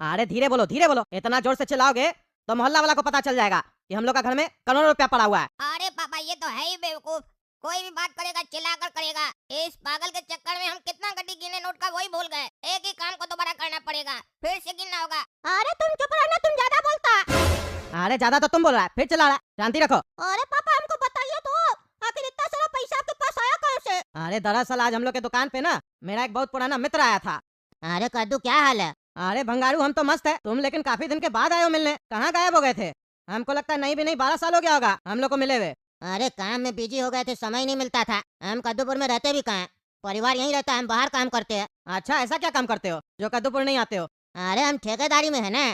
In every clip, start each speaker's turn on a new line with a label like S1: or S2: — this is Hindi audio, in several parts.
S1: अरे धीरे बोलो, इतना जोर से चिल्लाओगे तो मोहल्ला वाला को पता चल जाएगा कि हम लोग का घर में करोड़ों रुपया पड़ा हुआ है।
S2: अरे पापा ये तो है ही बेवकूफ, कोई भी बात करेगा चिल्लाकर करेगा। इस पागल के चक्कर में हम कितना गड्डी गिने नोट का वही भूल गए। एक ही काम को दोबारा करना पड़ेगा, फिर से गिनना होगा।
S3: अरे तुम चुप रहना, तुम ज्यादा बोलता।
S1: अरे ज्यादा तो तुम बोल रहा है, फिर चिल्ला रहा है। शांति रखो।
S3: अरे पापा हमको बताइए तो, आखिर इतना सारा पैसा आपके पास आया कहाँ से?
S1: अरे दरअसल आज हम लोग के दुकान पे ना मेरा एक बहुत पुराना मित्र आया था।
S3: अरे कद्दू क्या हाल है?
S1: अरे भंगारू हम तो मस्त है, तुम लेकिन काफी दिन के बाद आए हो मिलने, कहाँ गायब हो गए थे? हमको लगता है नहीं भी नहीं 12 साल हो गया होगा हम लोग को मिले हुए।
S3: अरे काम में बिजी हो गए थे, समय नहीं मिलता था। हम कद्दूपुर में रहते भी कहाँ, परिवार यहीं रहता है, हम बाहर काम करते हैं।
S1: अच्छा ऐसा क्या काम करते हो जो कद्दूपुर नहीं आते हो?
S3: अरे हम ठेकेदारी में है ना,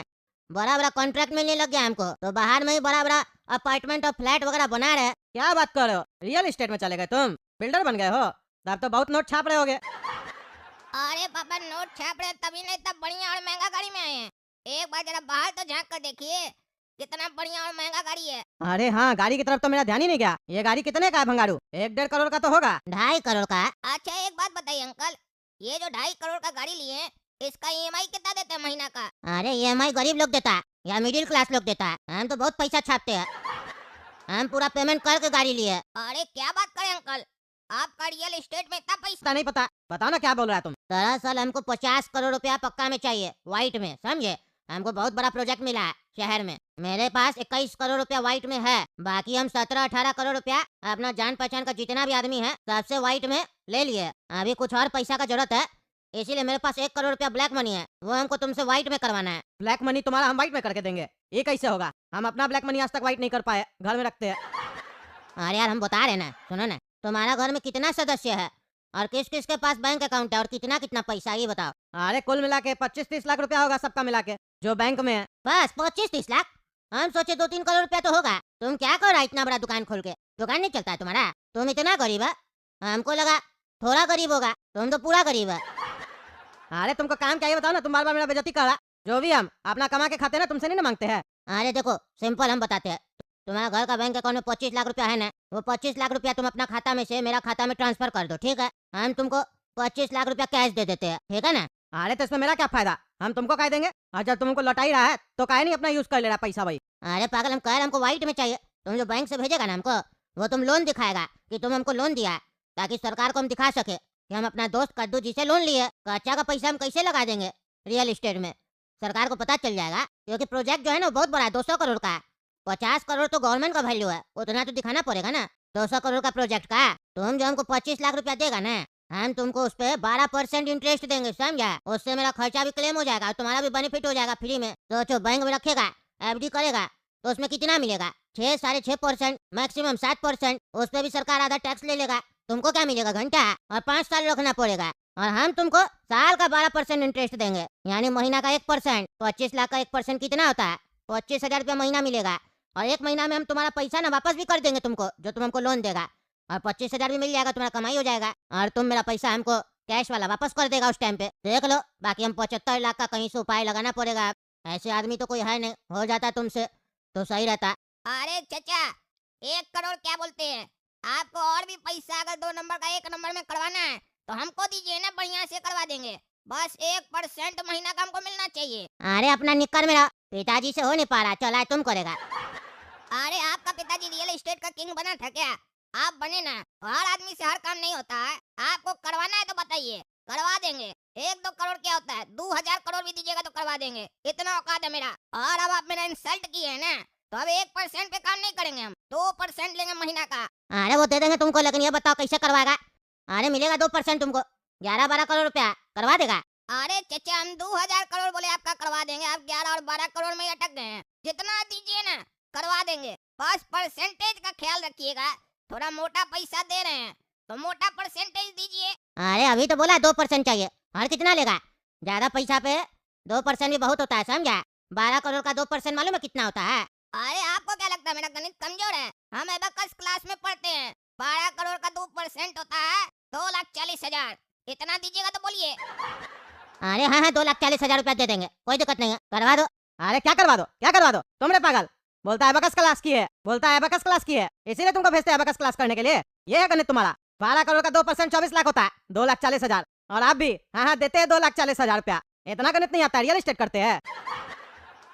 S3: बड़ा बड़ा कॉन्ट्रैक्ट मिलने लग गया हमको, तो बाहर में ही बड़ा बड़ा अपार्टमेंट और फ्लैट वगैरह बना रहे।
S1: क्या बात कर रहे हो, रियल एस्टेट में चले गए तुम, बिल्डर बन गए हो? तब तो बहुत नोट छाप रहे होगे।
S2: अरे पापा नोट छाप रहे तभी नहीं तब बढ़िया और महंगा गाड़ी में आए हैं। एक बार जरा बाहर तो झांक कर देखिए कितना बढ़िया और महंगा गाड़ी है।
S1: अरे हाँ, गाड़ी की तरफ तो मेरा ध्यान ही नहीं गया। ये गाड़ी कितने का है भंगारू? 1-1.5 करोड़ का तो होगा।
S3: 2.5 करोड़ का?
S2: अच्छा एक बात बताइए अंकल, ये जो 2.5 करोड़ का गाड़ी लिए हैं, इसका ईएमआई कितना देते हैं महीना का?
S3: अरे ईएमआई गरीब लोग देता है या मिडिल क्लास लोग देता है? हम तो बहुत पैसा छापते हैं, हम पूरा पेमेंट करके गाड़ी लिए।
S2: अरे क्या बात करें अंकल, आपका रियल एस्टेट में इतना पैसा?
S1: इसका नहीं पता, बताओ ना क्या बोल रहा है तुम?
S3: दरअसल हमको 50 करोड़ रुपया पक्का में चाहिए, व्हाइट में, समझे? हमको बहुत बड़ा प्रोजेक्ट मिला है शहर में। मेरे पास 21 करोड़ रुपया व्हाइट में है, बाकी हम 17-18 करोड़ रुपया अपना जान पहचान का जितना भी आदमी है सबसे व्हाइट में ले लिए। अभी कुछ और पैसा का जरूरत है, इसीलिए मेरे पास 1 करोड़ रुपया ब्लैक मनी है, वो हमको तुमसे व्हाइट में करवाना है।
S1: ब्लैक मनी तुम्हारा हम व्हाइट में करके देंगे? ये कैसे होगा? हम अपना ब्लैक मनी आज तक व्हाइट नहीं कर पाए, घर में रखते हैं।
S3: अरे यार हम बता रहे ना, सुनो ना, तुम्हारा घर में कितना सदस्य है और किस किस के पास बैंक अकाउंट है और कितना कितना पैसा, ये बताओ।
S1: अरे कुल मिला के 25-30 लाख रुपया होगा सबका मिला के जो बैंक में है।
S3: बस 25-30 लाख? हम सोचे 2-3 करोड़ रुपया तो होगा। तुम क्या कर रहा है इतना बड़ा दुकान खोल के? दुकान नहीं चलता है तुम्हारा? तुम इतना गरीब है, हमको लगा थोड़ा गरीब होगा, तुम तो पूरा गरीब है।
S1: अरे तुमको काम क्या, ये बताओ ना, तुम बार बार मेरा बेइज्जती कर रहा। जो भी हम अपना कमा के खाते हैं ना, तुमसे नहीं ना मांगते हैं।
S3: अरे देखो सिंपल हम बताते हैं, तुम्हारा घर का बैंक अकाउंट में 25 लाख रुपया है ना, वो 25 लाख रुपया तुम अपना खाता में से मेरा खाता में ट्रांसफर कर दो, ठीक है? हम तुमको 25 लाख रुपया कैश दे देते हैं, ठीक है ना?
S1: अरे तो इसमें मेरा क्या फायदा, हम तुमको कह देंगे, और जब तुमको लौटा ही रहा है तो काहे नहीं अपना यूज कर ले रहा पैसा भाई?
S3: अरे पागल, हम कह रहे हमको व्हाइट में चाहिए। तुम जो बैंक से भेजेगा ना हमको, वो तुम लोन दिखाएगा कि तुम हमको लोन दिया है, ताकि सरकार को हम दिखा सके कि हम अपना दोस्त कद्दू जी से लोन लिए। कच्चा का पैसा हम कैसे लगा देंगे रियल एस्टेट में, सरकार को पता चल जाएगा, क्योंकि प्रोजेक्ट जो है ना बहुत बड़ा है, 200 करोड़ का है। 50 करोड़ तो गवर्नमेंट का वैल्यू है, उतना तो दिखाना पड़ेगा ना 200 करोड़ का प्रोजेक्ट का। तुम जो हमको 25 लाख रुपया देगा ना, हम तुमको उस पे 12% इंटरेस्ट देंगे, समझा? उससे मेरा खर्चा भी क्लेम हो जाएगा और तुम्हारा भी बेनिफिट हो जाएगा फ्री में। सोचो बैंक में रखेगा, एफडी करेगा तो उसमें कितना मिलेगा? 6-6.5%, मैक्सिमम 7%। उस पे भी सरकार आधा टैक्स ले लेगा, तुमको क्या मिलेगा? घंटा। और 5 साल रखना पड़ेगा, और हम तुमको साल का 12% इंटरेस्ट देंगे, यानी महीना का 1%। 25 लाख का 1% कितना होता है? 25,000 रुपया महीना मिलेगा, और 1 महीना में हम तुम्हारा पैसा ना वापस भी कर देंगे तुमको, जो तुम हमको लोन देगा, और 25,000 भी मिल जाएगा, तुम्हारा कमाई हो जाएगा, और तुम मेरा पैसा हमको कैश वाला वापस कर देगा उस टाइम पे। देख लो, बाकी हम 75 लाख का कहीं से उपाय लगाना पड़ेगा। ऐसे आदमी तो कोई है नहीं, हो जाता तुमसे तो सही रहता।
S2: अरे चचा 1 करोड़ क्या बोलते हैं, आपको और भी पैसा अगर 2 नंबर का 1 नंबर में करवाना है तो हमको दीजिए ना, बढ़िया से करवा देंगे। बस 1% महीना का हमको मिलना चाहिए।
S3: अरे अपना निक्कर में रहो, पिताजी से हो नहीं पा रहा, चला तुम करेगा।
S2: अरे आपका पिताजी रियल एस्टेट का किंग बना था क्या? आप बने ना, हर आदमी से हर काम नहीं होता है। आपको करवाना है तो बताइए, करवा देंगे। 1-2 करोड़ क्या होता है, 2000 करोड़ भी दीजिएगा तो करवा देंगे, इतना औकात है मेरा। और अब आप मेरा इंसल्ट किए है ना, तो अब 1% पे काम नहीं करेंगे, हम 2% लेंगे महीना का।
S3: अरे वो दे देंगे तुमको, लेकिन ये बताओ कैसे करवाएगा? अरे मिलेगा 2% तुमको, 11-12 करोड़ रुपया करवा देगा।
S2: अरे चचा हम 2000 करोड़ बोले आपका करवा देंगे, आप 11 और 12 करोड़ में ही अटक गए हैं। जितना दीजिए ना करवा देंगे, बस परसेंटेज का ख्याल रखिएगा। थोड़ा मोटा पैसा दे रहे हैं तो मोटा परसेंटेज दीजिए।
S3: अरे अभी तो बोला 2% चाहिए, और कितना लेगा? ज्यादा पैसा पे 2% भी बहुत होता है, समझा? 12 करोड़ का 2% मालूम है कितना होता है?
S2: अरे आपको क्या लगता है मेरा गणित कमजोर है? हम एबेकस क्लास में पढ़ते हैं। 12 करोड़ का 2% होता है 2,40,000। इतना दीजिएगा तो बोलिए।
S3: अरे हाँ 2,40,000 रुपया दे देंगे, कोई दिक्कत नहीं है, करवा दो।
S1: अरे क्या करवा दो, क्या करवा दो? तुमने पागल, बोलता है एबेकस क्लास की है, बोलता है एबेकस क्लास की है, इसीलिए तुमको भेजते हैं एबेकस क्लास करने के लिए। ये है गणित तुम्हारा। 12 करोड़ का 2% 24 लाख होता है, 2,40,000। और आप भी हाँ देते हैं 2,40,000 रुपया। इतना गणित नहीं आता, रियल एस्टेट करते हैं।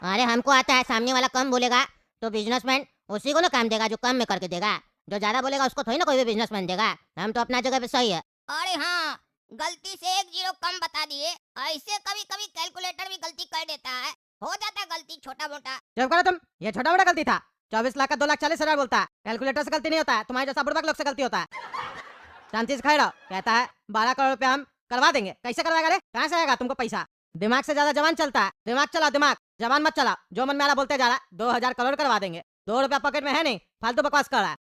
S3: अरे हमको आता है, सामने वाला कम बोलेगा तो बिजनेसमैन उसी को ना काम देगा जो कम में करके देगा। जो ज्यादा बोलेगा उसको थोड़ी ना कोई भी बिजनेसमैन देगा। हम तो अपना जगह पे सही है।
S2: अरे हाँ, गलती से 1 जीरो कम बता दिए। ऐसे कभी कभी कैलकुलेटर भी गलती कर देता है, हो जाता है गलती छोटा मोटा।
S1: चुप करो तुम, ये छोटा मोटा गलती था। 24 लाख का 2,40,000 बोलता है, कैलकुलेटर से गलती नहीं होता है, तुम्हारे जैसा बुड़बक लोग से गलती होता है। शांति से खड़े रहो। कहता है 12 करोड़ रुपया हम करवा देंगे। कैसे करवाएगा रे? कहाँ से आएगा तुमको पैसा? दिमाग से ज्यादा जवान चलता है। दिमाग चलाओ, दिमाग जवान मत चलाओ। जो मन में आ रहा बोलते जा रहा है। 2,000 करोड़ करवा देंगे। 2 रुपया पॉकेट में है नहीं, फालतू बकवास कर रहा है।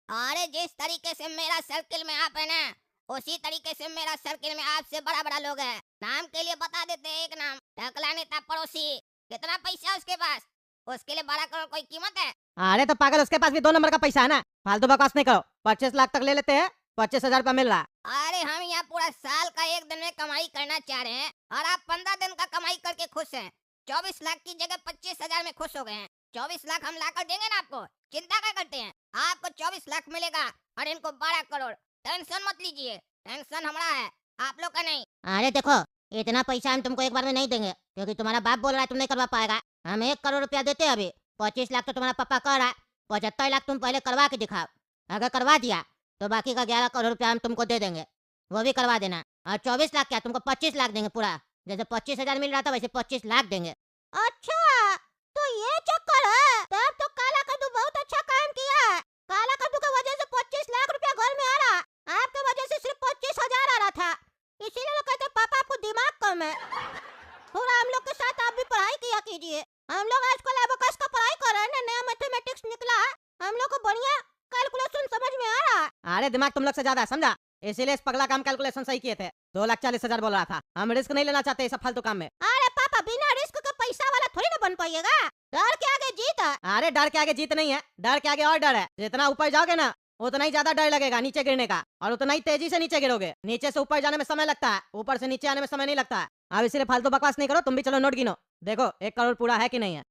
S2: अरे जिस तरीके से मेरा सर्किल में आप है ना, उसी तरीके से मेरा सर्किल में आपसे बड़ा बड़ा लोग है। नाम के लिए बता देते हैं, एक नाम टकला नेता पड़ोसी। कितना पैसा है उसके पास? उसके लिए 12 करोड़ कोई कीमत है?
S1: अरे तो पागल, उसके पास भी 2 नंबर का पैसा है ना। फालतू बकवास नहीं करो। 25 लाख तक ले लेते हैं, 25,000 रुपया मिल रहा है।
S2: अरे हम यहाँ पूरा साल का 1 दिन में कमाई करना चाह रहे हैं और आप 15 दिन का कमाई करके खुश हैं। 24 लाख की जगह 25,000 में खुश हो गए हैं। 24 लाख हम लाकर देंगे ना आपको, चिंता क्या करते हैं? आपको 24 लाख मिलेगा और इनको 12 करोड़। टेंशन मत लीजिए, टेंशन हमारा है, आप लोग का नहीं।
S3: अरे देखो, इतना पैसा हम तुमको एक बार में नहीं देंगे, क्योंकि तुम्हारा बाप बोल रहा है तुम नहीं करवा पाएगा। हम 1 करोड़ रुपया देते हैं अभी। 25 लाख तो तुम्हारा पापा कर रहा है। 75 लाख तुम पहले करवा के दिखाओ। अगर करवा दिया तो बाकी का 11 करोड़ रुपया हम तुमको दे देंगे, वो भी करवा देना। और 24 लाख क्या, तुमको 25 लाख देंगे पूरा। जैसे 25,000 मिल रहा था वैसे 25 लाख देंगे। अच्छा, तो ये चक्कर है। तब तो काला कद्दू बहुत अच्छा काम किया है। काला कद्दू की वजह से 25 लाख रुपया घर में आ रहा, आपके वजह से सिर्फ 25,000 आ रहा था। इसीलिए लोग कहते हैं पापा आपको दिमाग कम है। थोड़ा हम लोग के साथ आप भी पढ़ाई किया कीजिए। हम लोग आजकल एबेकस का पढ़ाई कर रहे हैं ना, नया मैथमेटिक्स निकला है, हम लोग को बढ़िया कैलकुलेशन समझ में आ रहा है।
S1: अरे दिमाग तुम लोग से ज्यादा है, समझा? इसीलिए इस पगला काम कैलकुलेशन सही किए थे। 2,40,000 बोल रहा था। हम रिस्क नहीं लेना चाहते सब फालतू काम में।
S3: अरे पापा, बिना रिस्क के पैसा वाला थोड़ी ना बन पाइएगा। डर के आगे जीत है।
S1: अरे डर के आगे जीत नहीं है, डर के आगे और डर है। जितना ऊपर जाओगे ना, उतना ही ज्यादा डर लगेगा नीचे गिरने का, और उतना ही तेजी से नीचे गिरोगे। नीचे से ऊपर जाने में समय लगता है, ऊपर से नीचे आने में समय नहीं लगता है। अब इसीलिए फालतू बकवास नहीं करो। तुम भी चलो नोट गिनो, देखो 1 करोड़ पूरा है कि नहीं है।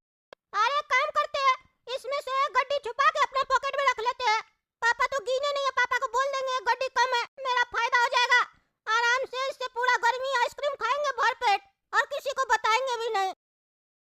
S3: अरे काम करते हैं, इसमें से एक गड्डी छुपा के अपने पॉकेट में रख लेते हैं। पापा तो गिने नहीं है, पापा को बोल देंगे गड्डी कम है, मेरा फायदा हो जाएगा। आराम से इससे पूरा गर्मी आइसक्रीम खाएंगे भर पेट, और किसी को बताएंगे भी नहीं।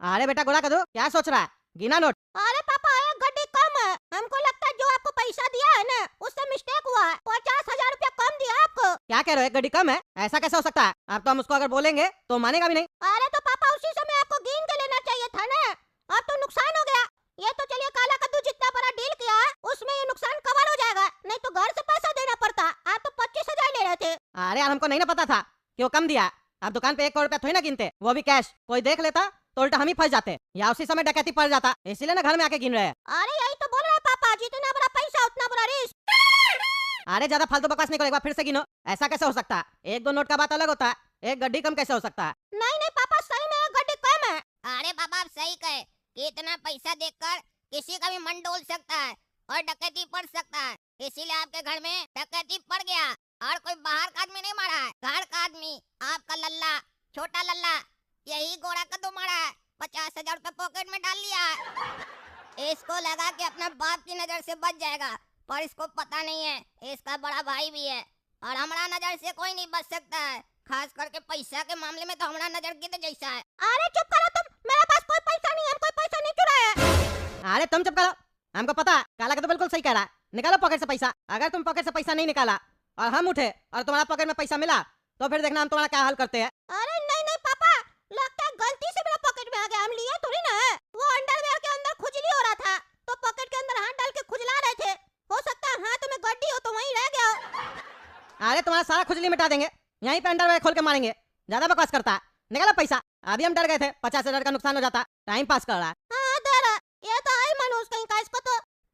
S1: अरे बेटा गोला कदू, क्या सोच रहा है? गिना नोट।
S3: अरे पापा, एक गड्डी कम है। हमको लगता है जो आपको पैसा दिया है ना, उससे मिस्टेक हुआ है। 50,000 रुपया कम दिया आपको।
S1: क्या कह रहे हो? 1 गड्डी कम है? ऐसा कैसे हो सकता है? अब तो हम उसको अगर बोलेंगे तो मानेगा भी नहीं।
S3: अरे तो पापा उसी समय आपको गिन के लेना चाहिए था ना। अब तो नुकसान हो गया। ये तो चलिए काला कद्दू जितना बड़ा डील किया है, उसमें ये नुकसान कवर हो जाएगा, नहीं तो घर से पैसा देना पड़ता। आप तो 25,000 ले रहे थे।
S1: अरे यार, हमको नहीं ना पता था कि वो कम दिया। आप दुकान पे 1 करोड़ रुपया थोड़ी ना गिनते, वो भी कैश। कोई देख लेता तो उल्टा हम ही फंस जाते, या उसी समय डकैती पड़ जाता। इसीलिए ना घर में आके गिन रहे हैं।
S3: अरे यही तो बोल रहे हैं पापा, जितना बड़ा पैसा उतना बड़ा रिस्क।
S1: अरे ज्यादा फालतू बकवास नहीं करो, एक बार फिर से गिनो। ऐसा कैसे हो सकता है? 1-2 नोट का बात अलग होता है, 1 गड्डी कम कैसे हो सकता है?
S3: नहीं नहीं पापा, सही में एक गड्डी कम है।
S2: अरे बाबा, आप सही कहे कि इतना पैसा देखकर किसी का भी मन डोल सकता है और डकैती पड़ सकता है। इसीलिए आपके घर में डकैती पड़ गया, और कोई बाहर का आदमी नहीं मारा है, घर का आदमी, आपका लल्ला, छोटा लल्ला, यही गोरा कद्दू मारा है। 50,000 रुपए पॉकेट में डाल लिया। इसको लगा कि अपना बाप की नजर से बच जाएगा, पर इसको पता नहीं है इसका बड़ा भाई भी है, और हमारा नजर से कोई नहीं बच सकता है। खास करके पैसा के मामले में तो हमारा नजर गिद्ध जैसा है।
S3: अरे चुप करो तुम, मेरे पास कोई पैसा नहीं है, हम कोई पैसा नहीं चुराया।
S1: अरे तुम चुप करो, हमको पता है काला कद्दू बिल्कुल सही कह रहा है। निकालो पॉकेट से पैसा। अगर तुम पॉकेट से पैसा नहीं निकाला और हम उठे और तुम्हारा पॉकेट में पैसा मिला, तो फिर देखना हम तुम्हारा क्या हाल करते हैं।
S3: अरे नहीं नहीं पापा, लगता है गलती से मेरा पॉकेट में आ गया, हम लिए थोड़ी ना है। वो अंडरवेयर के अंदर खुजली हो रहा था, तो पॉकेट के अंदर हाथ डाल के खुजला रहे थे। हो सकता है हाथ में गड्डी हो तो वहीं रह गया हो।
S1: अरे तुम्हारा सारा खुजली मिटा देंगे, यहीं पे अंडरवेयर खोल के मारेंगे। ज्यादा बकवास करता है, निकालो पैसा। अभी हम डर गए थे 50,000 का नुकसान हो जाता। टाइम पास कर रहा है।
S3: हाँ दे रहा, ये तो आई मनुष्य कहीं का।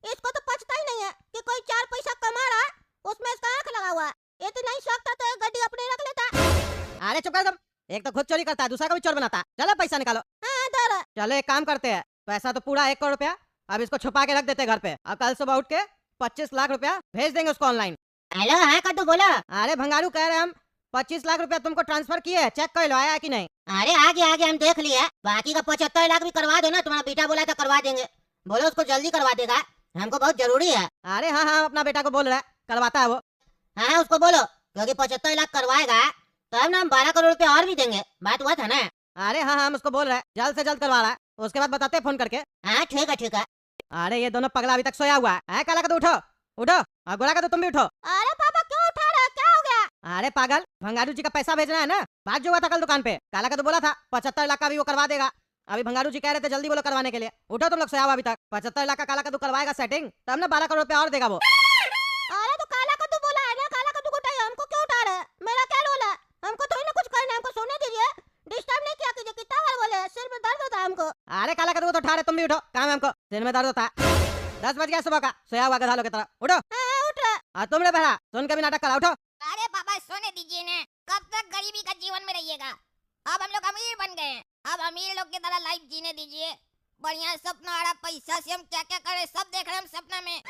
S3: इसको तो पछता ही नहीं है कि कोई 4 पैसा कमा रहा है, उसमें इसका आंख लगा हुआ है। ये तो नहीं सकता तो एक गड्डी अपने रख लेता।
S1: अरे चुप कर तुम, एक तो खुद चोरी करता है, दूसरा को भी चोर बनाता है। चलो पैसा निकालो।
S3: हाँ दे रहा।
S1: चलो एक काम करते हैं, पैसा तो पूरा 1 करोड़ रुपया अब इसको छुपा के रख देते हैं घर पे, और कल सुबह उठ के 25 लाख रुपया भेज देंगे उसको ऑनलाइन।
S3: हेलो, हाँ कद्दू बोलो।
S1: अरे भंगारू कह रहे हम 25 लाख रुपया तुमको ट्रांसफर किए, चेक कर लो आया है कि नहीं।
S3: अरे आगे आगे हम देख लिए, बाकी का 75 लाख भी करवा दो ना, तुम्हारा बेटा बोला था करवा देंगे। बोलो उसको जल्दी करवा देगा, हमको बहुत जरूरी है।
S1: अरे हाँ हाँ, अपना बेटा को बोल रहा है, करवाता है वो।
S3: हाँ उसको बोलो, क्योंकि 75 लाख करवाएगा तो हम ना हम 12 करोड़ रुपए और भी देंगे। बात हुआ था ना।
S1: अरे हाँ हाँ, हम उसको बोल रहे हैं जल्द से जल्द करवा रहा है, उसके बाद बताते हैं फोन करके।
S3: हाँ ठीक है ठीक है।
S1: अरे ये दोनों पगला अभी तक सोया हुआ है। काला का तो उठो उठो, और गोरा का तो तुम भी उठो।
S3: अरे पापा क्यों उठा रहे हो, क्या हो गया?
S1: अरे पागल, भंगारू जी का पैसा भेजना है ना, भाग जो हुआ था कल दुकान पे। काला का तो बोला था 75 लाख का भी वो करवा देगा। अभी भंगारू जी कह रहे थे जल्दी बोलो करवाने के लिए। उठो तुम लोग, सोया हुआ अभी तक। 75 लाख का काला का तू करवाएगा सेटिंग, तब ना 12 करोड़ रुपया और देगा वो।
S3: अरे तो काला कद्दू बोला है ना, काला कद्दू को उठाइए, हमको क्यों उठा रहे हैं? मेरा क्या रोल है? हमको थोड़ी ना कुछ करना है, हमको सोने दीजिए, डिस्टर्ब नहीं किया कीजिए। कितना बार बोले, सिर में दर्द होता है हमको।
S1: अरे काला का तो उठा रहे, तुम भी उठो, काम है हमको, सिर में दर्द होता है। 10 बज गया सुबह का, सोया हुआ गधा लोग की तरह। उठो।
S3: उठ रहे।
S1: और तुमने बहरा सुन के भी नाटक करा। उठो।
S2: अरे पापा सोने दीजिए ना, कब तक गरीबी का जीवन में रहिएगा? अब हम लोग अमीर बन गए हैं, अब अमीर लोग की तरह लाइफ जीने दीजिए। बढ़िया सपना आ रहा, पैसा से हम क्या क्या करें सब देख रहे हैं हम सपना में।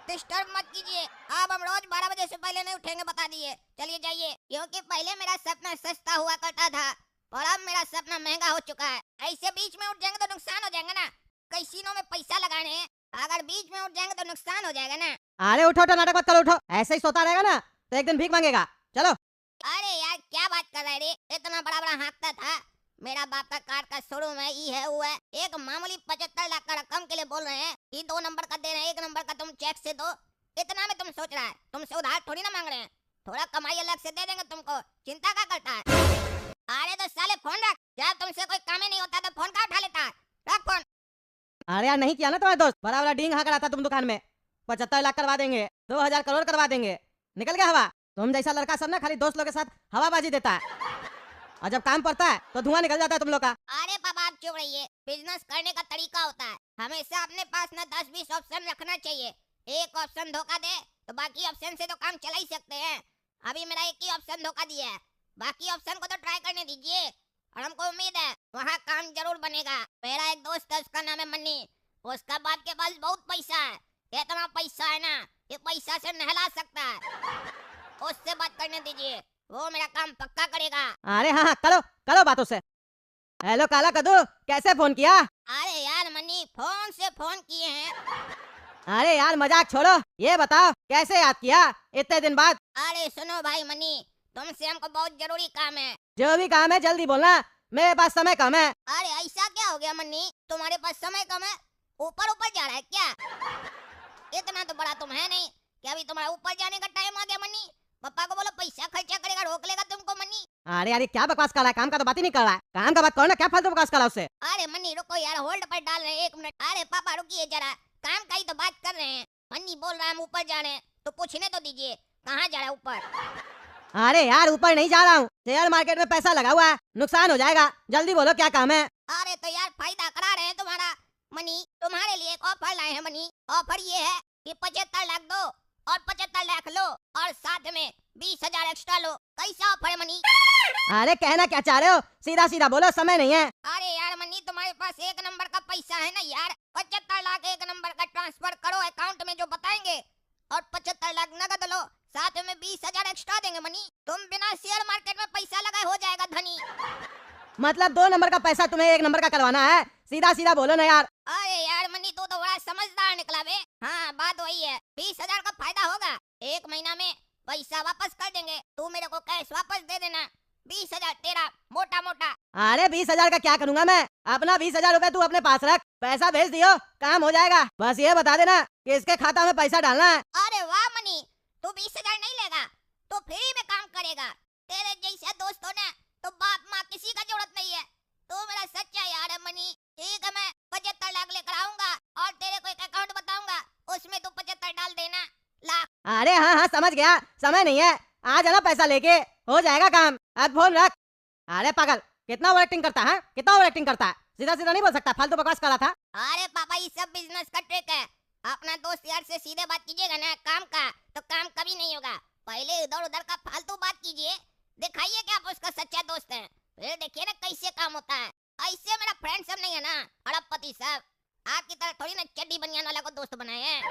S2: डिस्टर्ब मत कीजिए, अब हम रोज 12 बजे से पहले नहीं उठेंगे, बता दिए। चलिए जाइए, क्योंकि पहले मेरा सपना सस्ता हुआ करता था और अब मेरा सपना महंगा हो चुका है। ऐसे बीच में उठ जाएंगे तो नुकसान हो जाएगा ना। कैसीनो में पैसा लगाने हैं, अगर बीच में उठ जाएंगे तो नुकसान हो जाएगा ना।
S1: अरे उठो उठो, नाटक मत करो, उठो। ऐसे ही सोता रहेगा ना तो एक दिन भीख मांगेगा। चलो।
S2: अरे यार क्या बात कर रहे रे, इतना बड़ा बड़ा हाँकता था। मेरा बाप का कार का शोरूम है, ये है वो है। एक मामूली 75 लाख का रकम के लिए बोल रहे हैं कि 2 नंबर का दे रहे हैं, 1 नंबर का तुम चेक से दो। इतना में तुम सोच रहा है, तुमसे उधार थोड़ी ना मांग रहे हैं, थोड़ा कमाई अलग से दे देंगे तुमको, चिंता क्या करता है? अरे तो साले फोन रख, जब तुमसे कोई काम ही नहीं होता तो फोन का उठा लेता है? रख फोन।
S1: अरे यार नहीं किया ना तुम्हारे दोस्त, बड़ा बड़ा डींग हाँ करा था तुम दुकान में। 75 लाख करवा देंगे, 2000 करोड़ करवा देंगे, निकल गया हवा। तुम जैसा लड़का सब ना खाली दोस्त लोग के साथ हवाबाजी देता है, और जब काम पड़ता है तो धुआं निकल जाता है तुम लोग का।
S2: अरे पापा आप चुप रहिए, बिजनेस करने का तरीका होता है, हमेशा अपने पास ना 10-20 ऑप्शन रखना चाहिए। एक ऑप्शन धोखा दे तो बाकी ऑप्शन से तो काम चला ही सकते हैं। अभी मेरा एक ही ऑप्शन धोखा दिया है, बाकी ऑप्शन को तो ट्राई करने दीजिए, और हमको उम्मीद है वहाँ काम जरूर बनेगा। मेरा एक दोस्त है, उसका नाम है मन्नी, उसका बाप के पास बहुत पैसा है, इतना पैसा है ना ये पैसा से नहला सकता है। उससे बात करने दीजिए, वो मेरा काम पक्का करेगा।
S1: अरे हाँ हाँ, करो करो बातों से। हेलो काला कद्दू, कैसे फोन किया?
S2: अरे यार मन्नी फोन से फोन किए हैं।
S1: अरे यार मजाक छोड़ो, ये बताओ कैसे याद किया इतने दिन बाद?
S2: अरे सुनो भाई मनी, तुमसे हमको बहुत जरूरी काम है।
S1: जो भी काम है जल्दी बोलना, मेरे पास समय कम है।
S2: अरे ऐसा क्या हो गया मन्नी, तुम्हारे पास समय कम है? ऊपर ऊपर जा रहा है क्या? इतना तो बड़ा तुम है नहीं कि अभी तुम्हारा ऊपर जाने का टाइम आ गया मन्नी। पापा को बोलो पैसा खर्चा करेगा, रोक लेगा तुमको मन्नी।
S1: अरे यार ये क्या बकवास कर रहा है, काम का तो बात ही नहीं कर रहा है। काम का बात करो ना, क्या फालतू बकवास कर रहा है उससे?
S2: अरे मन्नी रुको यार, होल्ड पर डाल रहे हैं 1 मिनट। अरे पापा रुकिए जरा, काम का ही तो बात कर रहे हैं। मन्नी बोल रहा है हम ऊपर जा रहे हैं, तो पूछने तो दीजिए कहाँ जा रहा है ऊपर?
S1: अरे यार ऊपर नहीं जा रहा हूँ, शेयर मार्केट में पैसा लगा हुआ है, नुकसान हो जाएगा। जल्दी बोलो क्या काम है?
S2: अरे तो यार फायदा करा रहे हैं तुम्हारा मनी, तुम्हारे लिए एक ऑफर लाए हैं मनी। ऑफर ये है कि 75 लाख दो और 75 लाख लो और साथ में 20,000 एक्स्ट्रा लो। कैसा ऑफर है मनी?
S1: अरे कहना क्या चाह रहे हो, सीधा सीधा बोलो, समय नहीं है।
S2: अरे यार मनी तुम्हारे पास 1 नंबर का पैसा है ना यार, 75 लाख 1 नंबर का ट्रांसफर करो अकाउंट में जो बताएंगे, और 75 लाख नगद लो, साथ में 20,000 एक्स्ट्रा देंगे मनी। तुम बिना शेयर मार्केट में पैसा लगाए हो जाएगा धनी।
S1: मतलब 2 नंबर का पैसा तुम्हें 1 नंबर का करवाना है? सीधा सीधा बोलो ना यार।
S2: अरे यार मनी तू तो बड़ा समझदार निकला बे। हाँ बात वही है, 20,000 का फायदा होगा, 1 महीना में पैसा वापस कर देंगे, तू मेरे को कैश वापस दे देना। 20,000 तेरा मोटा मोटा।
S1: अरे 20,000 का क्या करूंगा मैं? अपना 20,000 रुपए तू अपने पास रख, पैसा भेज दियो, काम हो जाएगा। बस ये बता देना कि इसके खाता में पैसा डालना है।
S2: अरे वाह मनी, तू 20,000 नहीं लेगा तो फ्री में काम करेगा। तेरे जैसे दोस्त हो ना तो बाप माँ किसी का जरूरत नहीं है। तू मेरा सच्चा यार है मनी। ठीक है, मैं 75 लाख लेकर आऊंगा और तेरे को एक अकाउंट बताऊंगा, उसमें तू 75 डाल देना लाख।
S1: अरे हाँ हाँ समझ गया, समय नहीं है, आ जाना पैसा लेके, हो जाएगा काम। अब फोन रख। अरे पागल, कितना ओवर एक्टिंग करता है, कितना ओवर एक्टिंग करता है, सीधा सीधा नहीं बोल सकता, फालतू बकवास कर रहा था।
S2: अरे पापा ये सब बिजनेस का ट्रिक है, अपना दोस्त यार से सीधे बात कीजिएगा ना काम का, तो काम कभी नहीं होगा। पहले इधर उधर का फालतू बात कीजिए, दिखाइए कि आप उसका सच्चा दोस्त हैं, फिर देखिए ना कैसे काम होता है। ऐसे मेरा फ्रेंड सब नहीं है ना अरबपति सब, आपकी तरह थोड़ी ना चड्डी बनियान वाला को दोस्त बनाए हैं।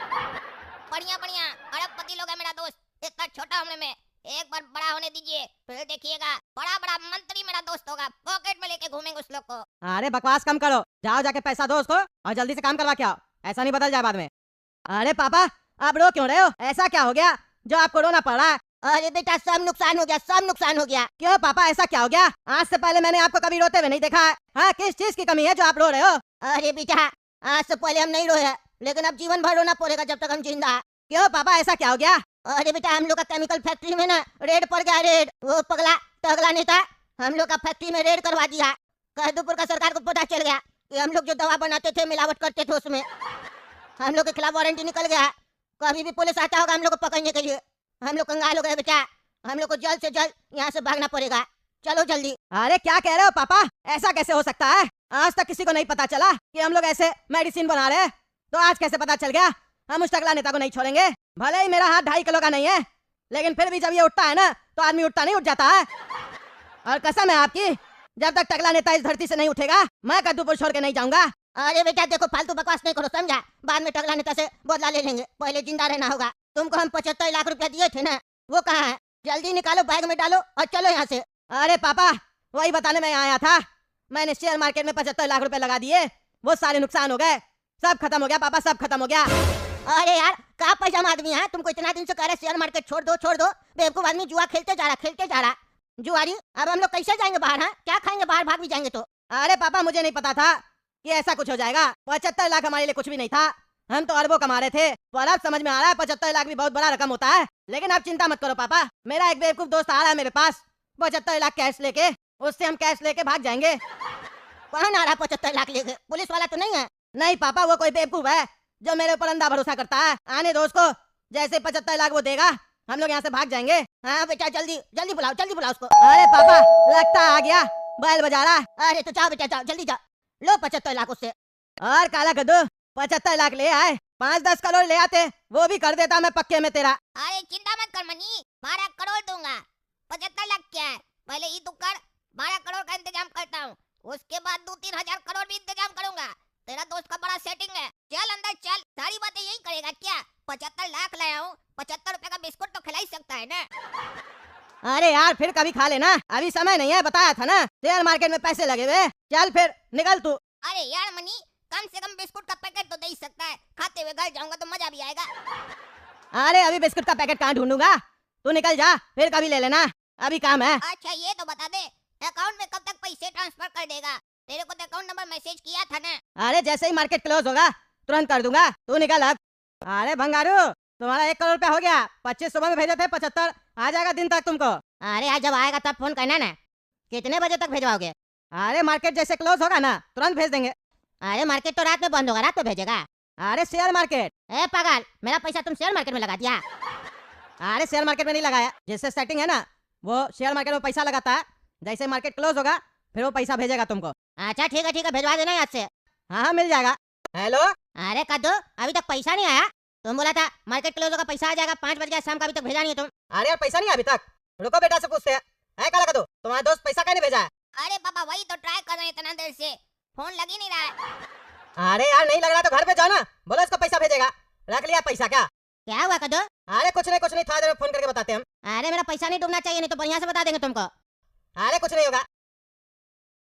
S2: बढ़िया बढ़िया अरबपति लोग है मेरा दोस्त, इतना छोटा उम्र में। एक बार बड़ा होने दीजिए, फिर देखिएगा बड़ा बड़ा मंत्री मेरा दोस्त होगा, पॉकेट में लेके घूमेंगे उस लोग को।
S1: अरे बकवास कम करो, जाओ जाके पैसा दो उसको और जल्दी से काम करवा के आओ, ऐसा नहीं बदल जाए बाद में। अरे पापा आप रो क्यों रहे हो, ऐसा क्या हो गया जो आपको रोना पड़ रहा है?
S3: अरे बेटा सब नुकसान हो गया, सब नुकसान हो गया।
S1: क्यों पापा ऐसा क्या हो गया? आज से पहले मैंने आपको कभी रोते हुए नहीं देखा है। हाँ, किस चीज की कमी है जो आप रो रहे हो?
S3: अरे बेटा आज से पहले हम नहीं रोए, लेकिन अब जीवन भर रोना पड़ेगा जब तक हम जिंदा हैं।
S1: क्यों पापा ऐसा क्या हो गया?
S3: अरे बेटा हम लोग का केमिकल फैक्ट्री में ना रेड पड़ गया, रेड। वो पगला तगला नेता हम लोग का फैक्ट्री में रेड करवा दिया। कहदूपुर का सरकार को पता चल गया कि हम लोग जो दवा बनाते थे मिलावट करते थे उसमें। हम लोग के खिलाफ वारंटी निकल गया। कभी भी पुलिस आता होगा हम लोग को पकड़ने के लिए। हम लोग कंगाल हो गए बेटा, हम लोग को जल्द से जल्द यहाँ से भागना पड़ेगा। चलो जल्दी।
S1: अरे क्या कह रहे हो पापा? ऐसा कैसे हो सकता है? आज तक किसी को नहीं पता चला कि हम लोग ऐसे मेडिसिन बना रहे हैं, तो आज कैसे पता चल गया? हम उस टकला नेता को नहीं छोड़ेंगे। भले ही मेरा हाथ 2.5 किलो का नहीं है, लेकिन फिर भी जब ये उठता है ना तो आदमी उठता नहीं उठ जाता है। और कसम है आपकी, जब तक टकला नेता इस धरती से नहीं उठेगा मैं कद्दूपुर छोड़ के नहीं जाऊंगा।
S3: अरे बेटा देखो फालतू बकवास नहीं करो, समझा? बाद में टकला नेता से बदला ले लेंगे, पहले जिंदा रहना होगा। तुमको हम 75 लाख रुपया दिए थे ना, वो कहाँ है? जल्दी निकालो, बैग में डालो और चलो यहाँ से।
S1: अरे पापा वही बताने मैं आया था। मैंने शेयर मार्केट में 75 लाख रुपए लगा दिए, वो सारे नुकसान हो गए, सब खत्म हो गया पापा, सब खत्म हो गया।
S3: अरे यार का पैजाम आदमी है, तुमको इतना दिन से कह रहे शेयर मार्केट छोड़ दो। बेवकूफ आदमी जुआ खेलते जा रहा। जुआरी अब हम लोग कैसे जाएंगे बाहर? हैं क्या खाएंगे बाहर? भाग भी जाएंगे तो।
S1: अरे पापा मुझे नहीं पता था कि ऐसा कुछ हो जाएगा। 75 लाख हमारे लिए कुछ भी नहीं था, हम तो अरबों कमा रहे थे। पर अब समझ में आ रहा है 75 लाख भी बहुत बड़ा रकम होता है। लेकिन आप चिंता मत करो पापा, मेरा एक बेवकूफ दोस्त आ रहा है मेरे पास 75 लाख कैश लेके, उससे हम कैश लेके भाग जाएंगे।
S3: कौन आ रहा 75 लाख लेके? पुलिस वाला तो नहीं है?
S1: नहीं पापा, वो कोई बेवकूफ है जो मेरे ऊपर अंधा भरोसा करता है। आने दो उसको, जैसे 75 लाख वो देगा हम लोग यहाँ से भाग जाएंगे।
S3: हाँ बेटा जल्दी बुलाओ उसको।
S1: अरे पापा लगता है आ गया, बैल बजा रहा है।
S3: अरे तो जाओ बेटा जाओ, जल्दी जाओ, लो 75 लाख उससे।
S1: और काला कद्दू 75 लाख ले आए, 5-10 करोड़ ले आते वो भी कर देता मैं पक्के में तेरा।
S2: अरे चिंता मत कर मनी, 12 करोड़ दूंगा। 75 लाख क्या है, पहले ये तू कर, 12 करोड़ का इंतजाम करता हूँ, उसके बाद 2-3 हजार करोड़ भी इंतजाम करूंगा। तेरा दोस्त का बड़ा सेटिंग है, चल अंदर चल। सारी बातें यही करेगा क्या? 75 लाख लाया हूँ, 75 रुपए का बिस्कुट तो खिला ही सकता है ना।
S1: अरे यार फिर कभी खा लेना, अभी समय नहीं है, बताया था ना शेयर मार्केट में पैसे लगे हुए। चल फिर निकल तू।
S2: अरे यार मनी, कम से कम बिस्कुट का पैकेट तो दे ही सकता है, खाते हुए घर जाऊंगा तो मजा भी आएगा।
S1: अरे अभी बिस्कुट का पैकेट कहाँ ढूंढूंगा, तू निकल जा, फिर कभी ले लेना, अभी काम है।
S2: अच्छा ये तो बता दे, अकाउंट में कब तक पैसे ट्रांसफर कर देगा? तेरे को तो अकाउंट नंबर मैसेज किया था ना।
S1: अरे जैसे ही मार्केट क्लोज होगा तुरंत कर दूंगा, तू निकल अब। अरे भंगारू तुम्हारा 1 करोड़ रुपया हो गया, 25 सुबह में भेजे थे, 75 आ जाएगा दिन तक तुमको।
S3: अरे आज जब आएगा तब फोन करना ना। कितने बजे तक भेजवाओगे?
S1: अरे मार्केट जैसे क्लोज होगा ना तुरंत भेज देंगे।
S3: अरे मार्केट तो रात में बंद होगा, रात में भेजेगा?
S1: अरे शेयर मार्केट।
S3: ए पागल, मेरा पैसा तुम शेयर मार्केट में लगा दिया?
S1: अरे शेयर मार्केट में नहीं लगाया, जिससे सेटिंग है ना वो शेयर मार्केट में पैसा लगाता है, जैसे मार्केट क्लोज होगा फिर वो पैसा भेजेगा तुमको।
S3: अच्छा ठीक है भेजवा देना याद से।
S1: हाँ मिल जाएगा। हेलो
S3: अरे कद्दू अभी तक पैसा नहीं आया? तुम बोला था मार्केट क्लोज होगा पैसा आ जाएगा, 5 बज गया शाम का, अभी तक भेजा नहीं है तुम।
S1: अरे यार पैसा नहीं अभी तक, रुको बेटा से पूछते हैं। है काला कद्दू तुम्हारा दोस्त पैसा क्या नहीं भेजा है?
S2: अरे पापा वही तो ट्राई कर रहे हैं इतना देर से, फोन लग ही नहीं रहा है।
S1: अरे यार नहीं लग रहा तो घर पे जाओ ना, बोलो इसको पैसा भेजेगा। रख लिया पैसा क्या?
S3: क्या हुआ कद्दू?
S1: अरे कुछ नहीं थोड़ा देर में फोन करके बताते हैं हम।
S3: अरे मेरा पैसा नहीं डूबना चाहिए, नहीं तो बढ़िया से बता देंगे तुमको।
S1: अरे कुछ नहीं होगा,